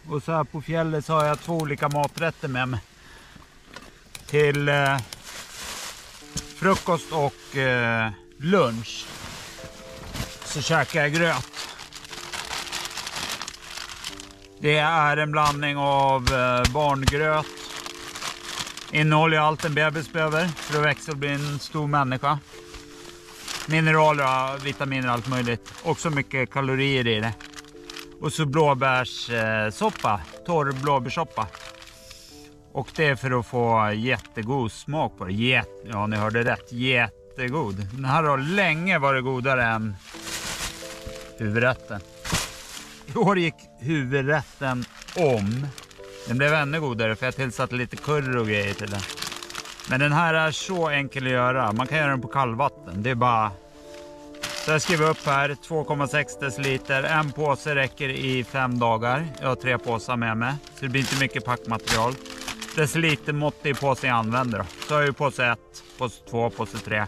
Och så här på fjället så har jag 2 olika maträtter med mig. Till frukost och lunch så käkar jag gröt. Det är en blandning av barngröt. Innehåller allt en bebis behöver för att växa och bli en stor människa. Mineraler, vitaminer, allt möjligt. Också mycket kalorier i det. Och så blåbärssoppa, torr blåbärssoppa. Och det är för att få jättegod smak på det. Ja, ni hörde rätt. Jättegod. Den här har länge varit godare än huvudrätten. I år gick huvudrätten om. Den blev ännu godare för jag tillsatte lite curry och grejer till den. Men den här är så enkel att göra. Man kan göra den på kallvatten. Det är bara... Så jag skriver upp här 2,6 deciliter. En påse räcker i 5 dagar. Jag har 3 påsar med mig. Så det blir inte mycket packmaterial. Deciliter mått i påsen jag använder då. Så har jag ju påse 1, påse 2, påse 3.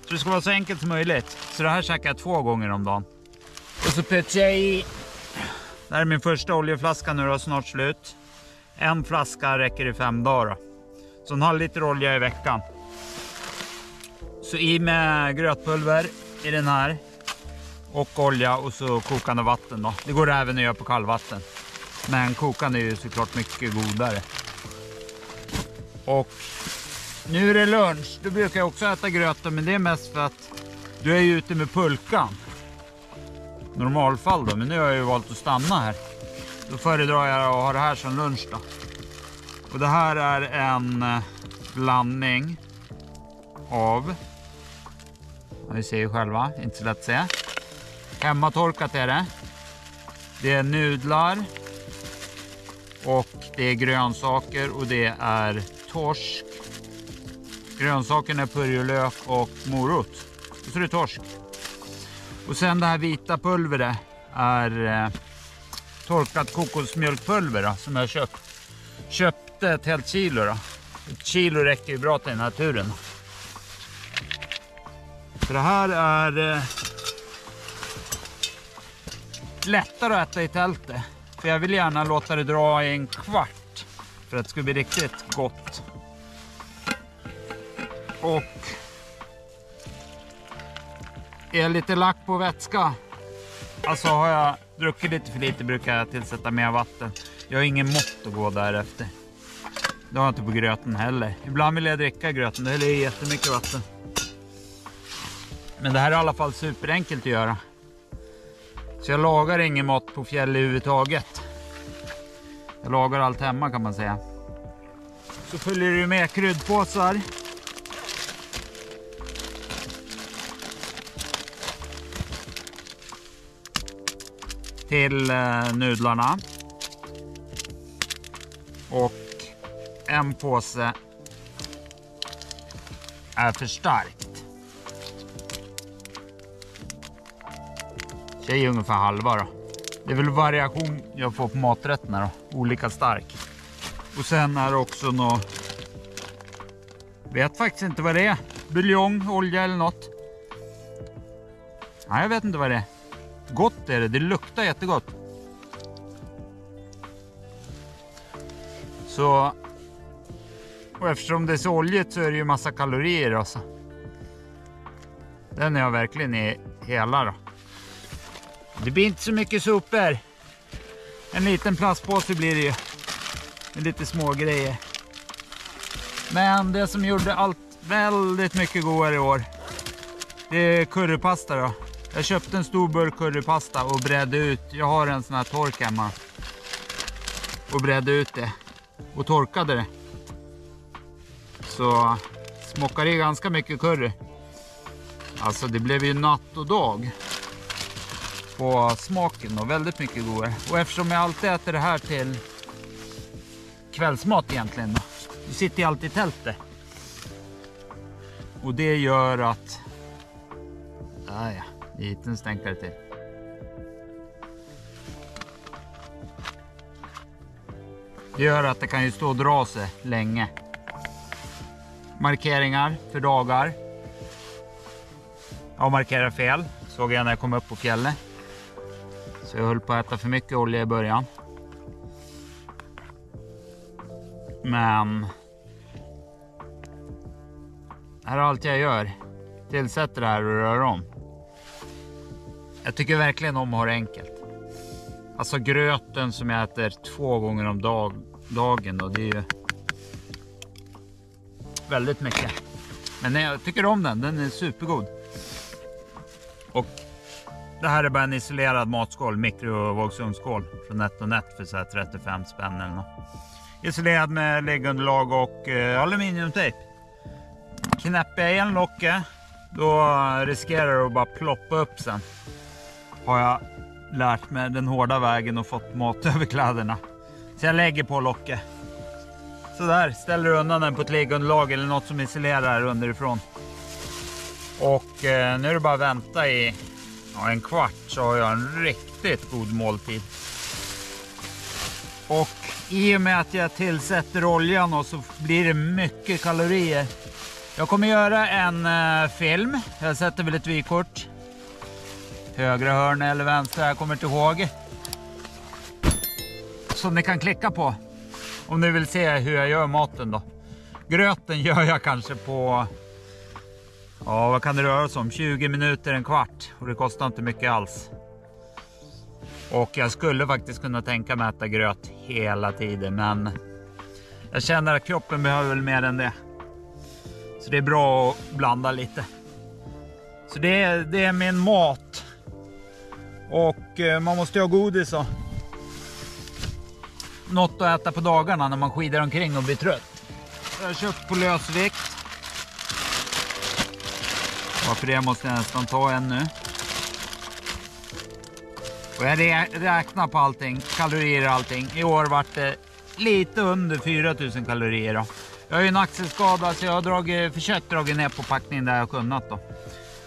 Så det ska vara så enkelt som möjligt. Så det här käkar jag 2 gånger om dagen. Och så pytsar jag i... Det här är min första oljeflaska nu då, snart slut. En flaska räcker i 5 dagar då. Så 1,5 liter olja i veckan. Så i med grötpulver i den här. Och olja och så kokande vatten då. Det går även att göra på kallvatten. Men kokande är ju såklart mycket godare. Och nu är det lunch. Då brukar jag också äta gröten. Men det är mest för att du är ju ute med pulkan. Normalfall då. Men nu har jag ju valt att stanna här. Då föredrar jag att ha det här som lunch då. Och det här är en blandning av... Vi ser ju själva. Inte så lätt att se. Hemmatorkat är det. Det är nudlar. Och det är grönsaker och det är torsk. Grönsakerna är purjolök och morot. Och så är det torsk. Och sen det här vita pulvret är torkat kokosmjölkpulver då, som jag köpte ett helt kilo då. Ett kilo räcker ju bra till den här turen. Så det här är lättare att äta i tältet. För jag vill gärna låta det dra i 1/4 för att det ska bli riktigt gott. Och är lite lack på vätska. Alltså har jag druckit lite för lite brukar jag tillsätta mer vatten. Jag har ingen mått att gå därefter. Det har jag inte på gröten heller. Ibland vill jag dricka gröten, det är jättemycket vatten. Men det här är i alla fall superenkelt att göra. Så jag lagar ingen mat på fjäll överhuvudtaget. Jag lagar allt hemma kan man säga. Så följer du med kryddpåsar. Till nudlarna. Och en påse är för starkt. Så jag ger ungefär halva då. Det är väl variation jag får på maträtterna då. Olika stark. Och sen är det också något... Vet faktiskt inte vad det är. Buljong, olja eller något. Nej, jag vet inte vad det är. Gott är det. Det luktar jättegott. Så... Och eftersom det är så oljigt så är det ju massa kalorier alltså. Den är jag verkligen i hela då. Det blir inte så mycket sopor. En liten plastpåse blir det ju. Med lite små grejer. Men det som gjorde allt väldigt mycket godare i år. Det är currypasta då. Jag köpte en stor burk currypasta och bredde ut. Jag har en sån här tork hemma. Och bredde ut det. Och torkade det. Så smakar det ganska mycket curry. Alltså det blev ju natt och dag. På smaken och väldigt mycket godare. Och eftersom jag alltid äter det här till kvällsmat egentligen då. Du sitter ju alltid i tältet. Och det gör att... Ja, liten stänkare till. Det gör att det kan ju stå och dra sig länge. Markeringar för dagar. Jag markerar fel. Såg jag när jag kom upp på fjället. Så jag höll på att äta för mycket olja i början. Men här är allt jag gör. Tillsätter det här och rör om. Jag tycker verkligen om att ha det enkelt. Alltså gröten som jag äter 2 gånger om dagen då, det är ju väldigt mycket. Men jag tycker om den är supergod. Och det här är bara en isolerad matskål, mikrovågsugnsskål från NetOnNet för så här 35 spänn eller något. Isolerad med läggunderlag och aluminiumtejp. Knäpper jag igen locket, då riskerar det att bara ploppa upp sen. Har jag lärt mig den hårda vägen och fått mat över kläderna. Så jag lägger på locket. Så där, ställer du undan den på ett läggunderlag eller något som isolerar underifrån. Och nu är det bara att vänta i en kvart så har jag en riktigt god måltid. Och i och med att jag tillsätter oljan och så blir det mycket kalorier. Jag kommer göra en film. Jag sätter väl ett vykort. Högra hörn eller vänstra, jag kommer inte ihåg. Som ni kan klicka på. Om ni vill se hur jag gör maten då. Gröten gör jag kanske på, ja vad kan det röra sig om? 20 minuter, en kvart. Och det kostar inte mycket alls. Och jag skulle faktiskt kunna tänka mig att äta gröt hela tiden. Men jag känner att kroppen behöver väl mer än det. Så det är bra att blanda lite. Så det är min mat. Och man måste ha godis och något att äta på dagarna när man skidar omkring och blir trött. Jag har köpt på lösvikt. Varför det måste jag nästan ta en nu. Och jag räknar på allting, kalorier och allting. I år var det lite under 4000 kalorier då. Jag har ju en axelskada så jag har försökt dra ner på packningen där jag kunnat då.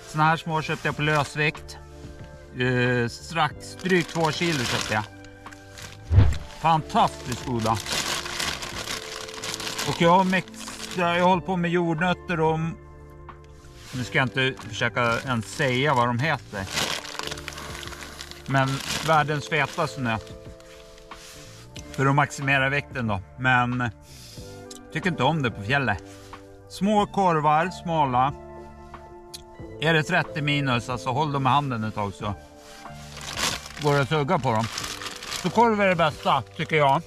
Såna här små köpte jag på lösvikt. Strax drygt 2 kilo köpte jag. Fantastiskt goda. Och jag har hållit på med jordnötter och nu ska jag inte försöka ens säga vad de heter. Men världens fetaste nöt. För att maximera vikten då. Men tycker inte om det på fjället. Små korvar, smala. Är det 30 minus, alltså håll dem i handen ett tag så går det att tugga på dem. Så korv är det bästa tycker jag.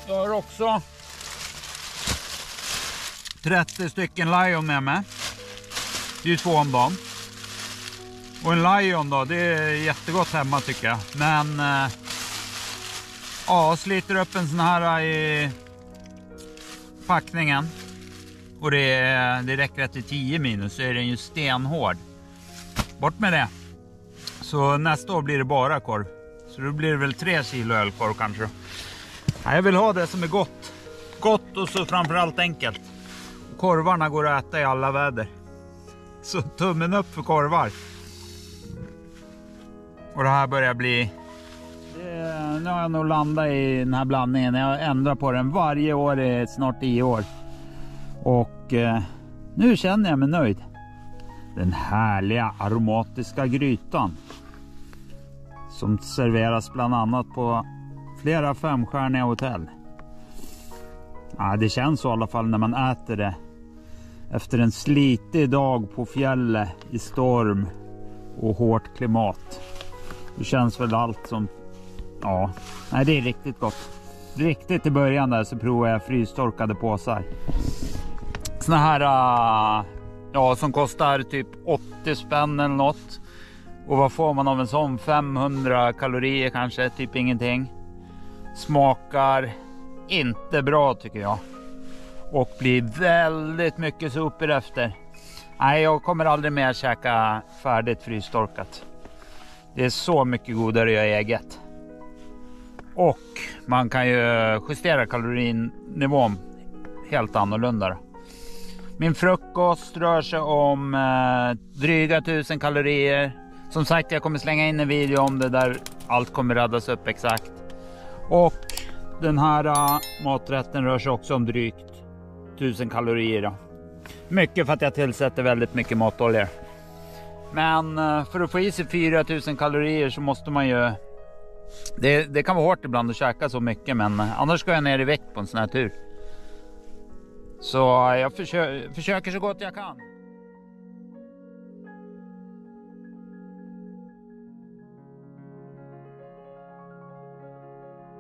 Jag har också 30 stycken Lion med mig. Det är ju 2 om dagen. Och en Lion då, det är jättegott hemma tycker jag. Men ja, sliter upp en sån här i packningen. Och det räcker till 10 minus så är den ju stenhård. Bort med det. Så nästa år blir det bara korv. Så då blir det väl 3 kilo ölkorv kanske. Ja, jag vill ha det som är gott. Gott och så framförallt enkelt. Korvarna går att äta i alla väder. Så tummen upp för korvar. Och det här börjar bli... Nu har jag nog landat i den här blandningen. Jag ändrar på den varje år i snart 10 år. Och nu känner jag mig nöjd. Den härliga aromatiska grytan. Som serveras bland annat på flera 5-stjärniga hotell. Ja, det känns så i alla fall när man äter det. Efter en slitig dag på fjället i storm och hårt klimat. Det känns väl allt som... Ja, nej, det är riktigt gott. Riktigt i början där så provar jag frystorkade påsar. Såna här, ja, som kostar typ 80 spänn eller något. Och vad får man av en sån? 500 kalorier kanske, typ ingenting. Smakar inte bra tycker jag. Och blir väldigt mycket sopor efter. Nej, jag kommer aldrig mer käka färdigt frystorkat. Det är så mycket godare att göra eget. Och man kan ju justera kalorinivån helt annorlunda. Min frukost rör sig om dryga 1000 kalorier. Som sagt, jag kommer slänga in en video om det där allt kommer räddas upp exakt. Och den här maträtten rör sig också om drygt 1000 kalorier. Då. Mycket för att jag tillsätter väldigt mycket matolja. Men för att få i sig 4000 kalorier så måste man ju Det kan vara hårt ibland att käka så mycket, men annars ska jag ner i vikt på en sån här tur. Så jag försöker så gott jag kan.